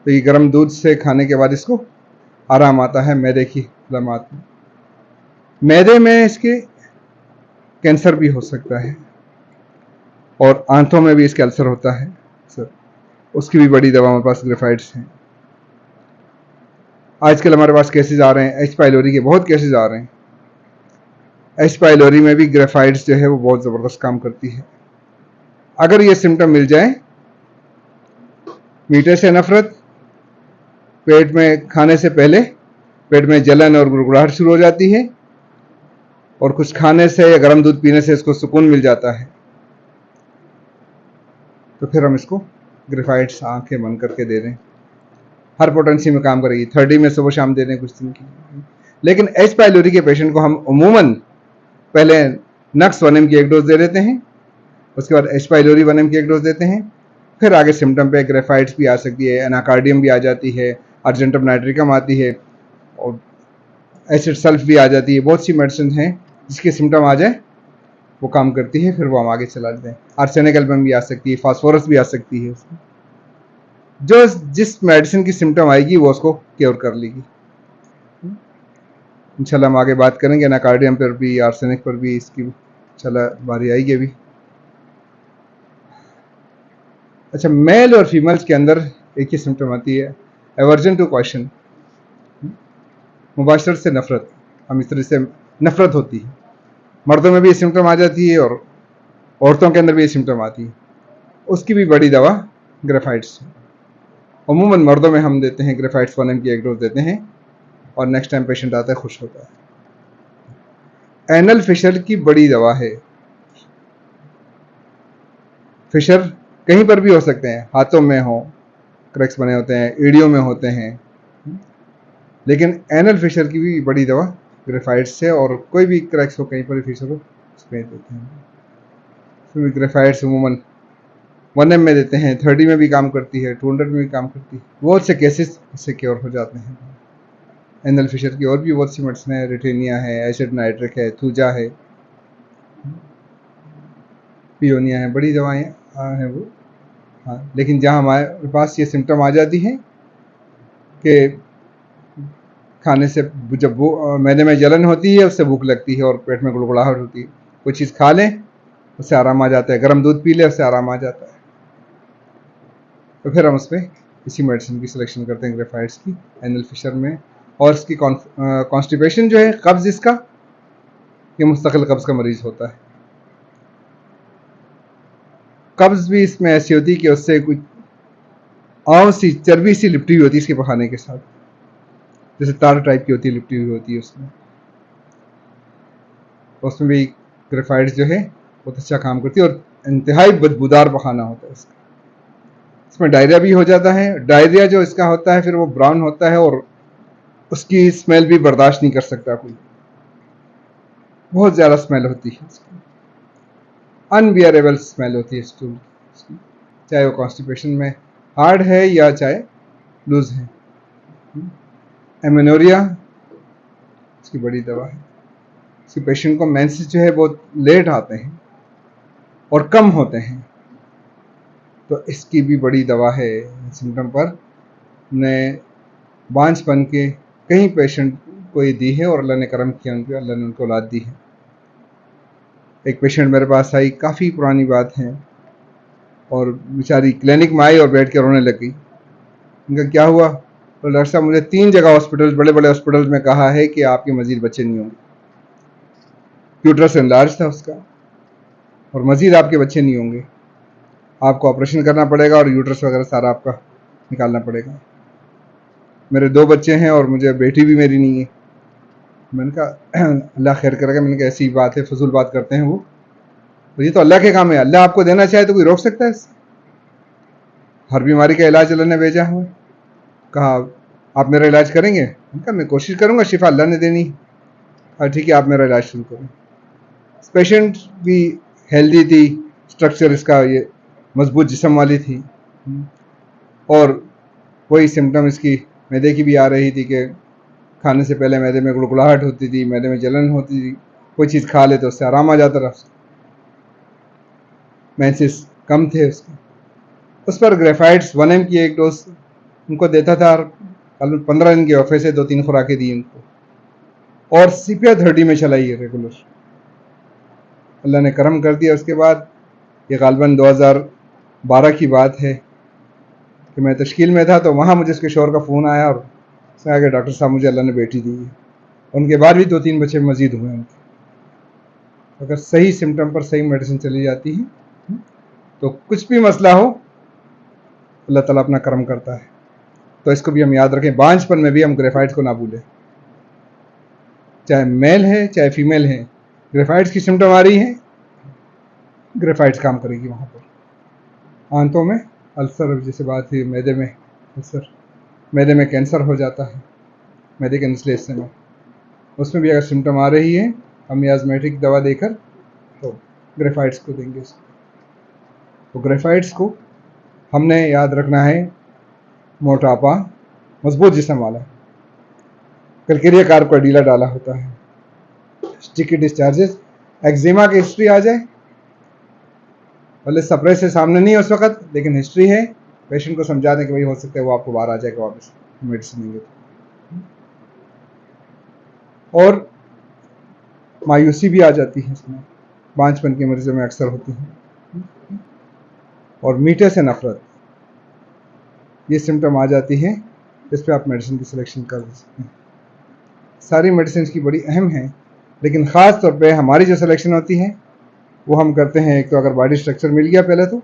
तो ये गर्म दूध से खाने के बाद इसको आराम आता है मैदे की अलामत में। मैदे में इसके कैंसर भी हो सकता है और आंतों में भी इसके अल्सर होता है सर, उसकी भी बड़ी दवा हमारे पास ग्रेफाइट्स हैं। आजकल हमारे पास केसेस आ रहे हैं एच पाइलोरी के, बहुत केसेस आ रहे हैं। एच पाइलोरी में भी ग्रेफाइट्स जो है वो बहुत ज़बरदस्त काम करती है। अगर ये सिम्टम मिल जाए, मीठे से नफरत, पेट में खाने से पहले पेट में जलन और गुड़गुड़ाहट शुरू हो जाती है, और कुछ खाने से या गर्म दूध पीने से इसको सुकून मिल जाता है, तो फिर हम इसको ग्रेफाइट्स आंखें बंद करके दे दें। हर पोटेंसी में काम करेगी, 30 में सुबह शाम दे दें कुछ दिन की। लेकिन एच पाइलोरी के पेशेंट को हम उमूमन पहले नक्स 1 mg की एक डोज दे देते हैं, उसके बाद एच पाइलोरी 1 mg की एक डोज देते हैं, फिर आगे सिम्टम पे ग्रेफाइट्स भी आ सकती है, एनाकार्डियम भी आ जाती है, अर्जेंटम नाइट्रिकम आती है, और एसिड सल्फ भी आ जाती है। बहुत सी मेडिसिन हैं जिसके सिम्टम आ जाए वो काम करती है, फिर वो हम आगे चला देते हैं। आर्सेनिक एल्बम भी आ सकती है, फास्फोरस भी आ सकती है। जो जिस मेडिसिन की सिम्टम आएगी वो उसको क्योर कर लेगी। इंशाल्लाह हम आगे बात करेंगे एनाकार्डियम पर भी, आर्सेनिक पर भी, इसकी इंशाल्लाह बारी आएगी अभी। अच्छा, मेल और फीमेल्स के अंदर एक ही सिम्टम आती है, एवर्जन टू क्वेश्चन, मुबाशरत से नफरत। हम इस तरह से नफरत होती है, मर्दों में भी ये सिम्टम आ जाती है और औरतों के अंदर भी ये सिम्टम आती है। उसकी भी बड़ी दवा ग्रेफाइट्स है। अमूमन मर्दों में हम देते हैं ग्रेफाइट्स 1 mg की एक डोज देते हैं, और नेक्स्ट टाइम पेशेंट आता है खुश होता है। एनल फिशर की बड़ी दवा है। फिशर कहीं पर भी हो सकते हैं, हाथों में हो, क्रैक्स बने होते हैं, एड़ियों में होते हैं, लेकिन एनल फिशर की भी बड़ी दवा ग्रेफाइट्स से, और कोई भी क्रैक्स हो कहीं पर भी फिशर हो उसमें देते हैं। फिर ग्रेफाइट्स अमूमन 1 mg में देते हैं, 30 में भी काम करती है, 200 में भी काम करती है। बहुत से केसेस इससे क्योर हो जाते हैं। एनल फिशर की और भी बहुत सी मेडिसिन है, रिटेनिया है, एसिड नाइट्रिक है, थूजा है, पियोनिया है, बड़ी दवाएं हैं वो। हाँ, लेकिन जहाँ हमारे पास ये सिम्टम आ जाती हैं कि खाने से जब वो मैदे में जलन होती है, उससे भूख लगती है और पेट में गुड़गुड़ाहट होती है, कोई चीज़ खा लें उससे आराम आ जाता है, गर्म दूध पी लें उससे आराम आ जाता है, तो फिर हम उसमें इसी मेडिसिन की सिलेक्शन करते हैं ग्रेफाइट्स की एनल फिशर में। और इसकी कॉन्स्टिपेशन जो है, कब्ज़ इसका, ये मुस्तकिल कब्ज़ का मरीज़ होता है। कब्ज़ भी इसमें ऐसी होती है कि उससे कुछ आम सी चर्बी सी लिपटी हुई होती है इसके पखाने के साथ, जैसे तार टाइप की होती है, लिपटी हुई होती है उसमें भी ग्रेफाइट्स जो है बहुत अच्छा काम करती है, और इंतहाई बदबूदार पखाना होता है इसका। इसमें डायरिया भी हो जाता है। डायरिया जो इसका होता है फिर वो ब्राउन होता है और उसकी स्मेल भी बर्दाश्त नहीं कर सकता कोई, बहुत ज़्यादा स्मेल होती है इसकी, अनबियरेबल स्मेल होती है स्टूल की, चाहे वो कॉन्स्टिपेशन में हार्ड है या चाहे लूज है। एमेनोरिया इसकी बड़ी दवा है। इसके पेशेंट को मेंसेस जो है बहुत लेट आते हैं और कम होते हैं, तो इसकी भी बड़ी दवा है। सिम्टम पर ने बांझपन के कई पेशेंट को ये दी है और अल्लाह ने करम किया, उनके अल्लाह ने उनको औलाद दी है। एक पेशेंट मेरे पास आई, काफ़ी पुरानी बात है, और बेचारी क्लिनिक में आई और बैठ के रोने लगी। उनका क्या हुआ? तो डॉक्टर साहब मुझे 3 जगह हॉस्पिटल, बड़े बड़े हॉस्पिटल में कहा है कि आपके मजीद बच्चे नहीं होंगे। यूट्रस एनलार्ज था उसका, और मजीद आपके बच्चे नहीं होंगे, आपको ऑपरेशन करना पड़ेगा और यूट्रस वगैरह सारा आपका निकालना पड़ेगा। मेरे 2 बच्चे हैं और मुझे बेटी भी मेरी नहीं है। मैंने कहा अल्लाह खैर करेगा। मैंने कहा ऐसी बात है, फजूल बात करते हैं वो, तो ये तो अल्लाह के काम है, अल्लाह आपको देना चाहे तो कोई रोक सकता है इससे? हर बीमारी का इलाज अल्लाह ने भेजा है। कहा आप मेरा इलाज करेंगे? मैंने कहा मैं कोशिश करूँगा, शिफा अल्लाह ने देनी। हाँ ठीक है, आप मेरा इलाज शुरू करें। पेशेंट भी हेल्दी थी, स्ट्रक्चर इसका ये मजबूत जिस्म वाली थी, और वही सिम्टम इसकी मैदे की भी आ रही थी कि खाने से पहले मैदे में गुड़गुड़ाहट होती थी, मैदे में जलन होती थी, कोई चीज़ खा ले तो उससे आराम आ जाता रहा। मेंसेस कम थे उसके। उस पर ग्रेफाइट्स 1 mg की एक डोज उनको देता था, 15 दिन के वफे से 2-3 खुराकें दी उनको, और CPR 30 में चलाई है रेगुलर। अल्लाह ने करम कर दिया। उसके बाद ये गालिबन 2012 की बात है कि मैं तश्कील में था, तो वहाँ मुझे उसके शोहर का फ़ोन आया और उसने कहा कि डॉक्टर साहब मुझे अल्लाह ने बेटी दी है। उनके बाद भी 2-3 बच्चे मज़ीद हुए उनके। अगर सही सिम्टम पर सही मेडिसिन चली जाती है तो कुछ भी मसला हो अल्लाह ताला अपना करम करता है। तो इसको भी हम याद रखें। बांझपन में भी हम ग्रेफाइट्स को ना भूलें, चाहे मेल है चाहे फीमेल है। ग्रेफाइट्स की सिम्टम आ रही है, ग्रेफाइट्स काम करेगी वहाँ पर। आंतों में अल्सर, जैसे बात हुई मैदे में अल्सर, मैदे में कैंसर हो जाता है, मैदे के निचले हिस्से में, उसमें भी अगर सिम्टम आ रही है हम मियाज़मेटिक दवा देकर तो ग्रेफाइट्स को देंगे। तो ग्रेफाइट्स को हमने याद रखना है, मोटापा, मजबूत जिस्म वाला, कलकेरिया कार्ब का ढीला डाला होता है, स्टिकी डिस्चार्जेस, एक्जिमा की हिस्ट्री आ जाए, भले सप्रेस से सामने नहीं है उस वक्त, लेकिन हिस्ट्री है, पेशेंट को समझा दें कि भाई हो सकता है वो आपको बाहर आ जाएगा वापस मेडिसिन देंगे। और मायूसी भी आ जाती है इसमें, बांझपन के मरीजों में अक्सर होती है। और मीठे से नफरत, ये सिम्टम आ जाती है, इस पर आप मेडिसिन की सिलेक्शन कर सकते हैं। सारी मेडिसिन की बड़ी अहम है, लेकिन ख़ास तौर पे हमारी जो सिलेक्शन होती है वो हम करते हैं, एक तो अगर बॉडी स्ट्रक्चर मिल गया पहले, तो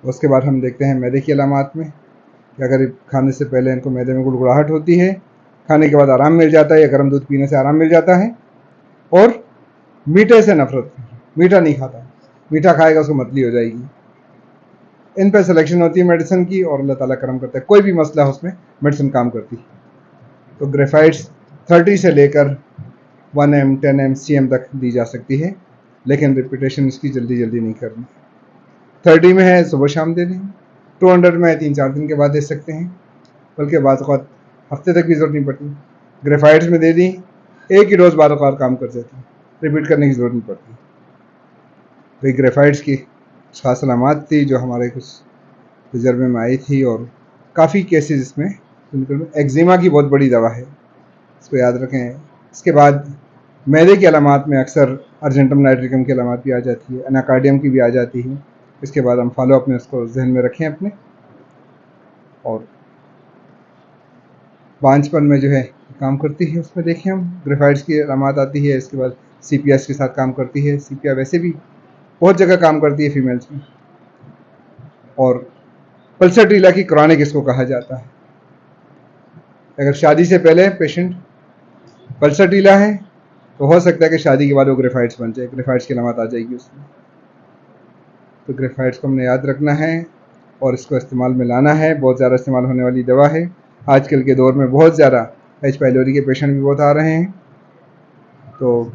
उसके बाद हम देखते हैं मैदे की अलामात में कि अगर खाने से पहले इनको मैदे में गुड़गुड़ाहट होती है, खाने के बाद आराम मिल जाता है या गर्म दूध पीने से आराम मिल जाता है, और मीठे से नफरत, मीठा नहीं खाता, मीठा खाएगा उसको मतली हो जाएगी। इन पर सिलेक्शन होती है मेडिसिन की और अल्लाह ताला करम करता है। कोई भी मसला हो उसमें मेडिसिन काम करती है। तो ग्रेफाइट्स 30 से लेकर 1M 10M CM तक दी जा सकती है, लेकिन रिपीटेशन इसकी जल्दी जल्दी नहीं करनी। 30 में है सुबह शाम दे दें, 200 में है 3-4 दिन के बाद दे सकते हैं, बल्कि बाद हफ्ते तक भी जरूरत नहीं पड़ती। ग्रेफाइट्स में दे दी, एक ही डोज बार काम कर जाती है, रिपीट करने की जरूरत नहीं पड़ती। तो ये ग्रेफाइट्स की खास अलामत थी जो हमारे कुछ तजर्बे में आई थी, और काफ़ी केसेस इसमें। एक्जिमा की बहुत बड़ी दवा है, इसको याद रखें। इसके बाद मैदे की अलामत में अक्सर अर्जेंटम नाइट्रिकम की अलामत भी आ जाती है, एनाकार्डियम की भी आ जाती है। इसके बाद हम फॉलो अप में उसको जहन में रखें अपने। और बांझपन में जो है काम करती है, उसमें देखें हम ग्रेफाइट्स की अलामत आती है। इसके बाद CPS के साथ काम करती है। CPR वैसे भी बहुत जगह काम करती है फीमेल्स में। और पल्सर की क्रॉनिक इसको कहा जाता है। अगर शादी से पहले पेशेंट पल्सर है तो हो सकता है कि शादी के बाद वो ग्रेफाइट्स बन जाए, ग्रेफाइट्स की अलामत आ जाएगी उसमें। तो ग्रेफाइट्स को हमने याद रखना है और इसको इस्तेमाल में लाना है। बहुत ज़्यादा इस्तेमाल होने वाली दवा है। आजकल के दौर में बहुत ज़्यादा H. पाइलोरी के पेशेंट भी बहुत आ रहे हैं, तो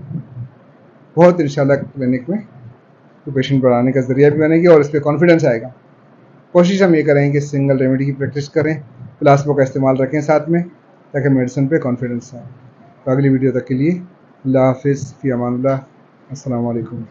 बहुत इंशाल्लाह क्लिनिक में तो पेशेंट बढ़ाने का ज़रिया भी बनेगी और इस पर कॉन्फिडेंस आएगा। कोशिश हम ये करें कि सिंगल रेमेडी की प्रैक्टिस करें, प्लास्पो का इस्तेमाल रखें साथ में, ताकि मेडिसिन पे कॉन्फिडेंस आए। तो अगली वीडियो तक के लिए अल्लाह हाफिज़, फ़ी अमानिल्लाह, अस्सलाम वालेकुम।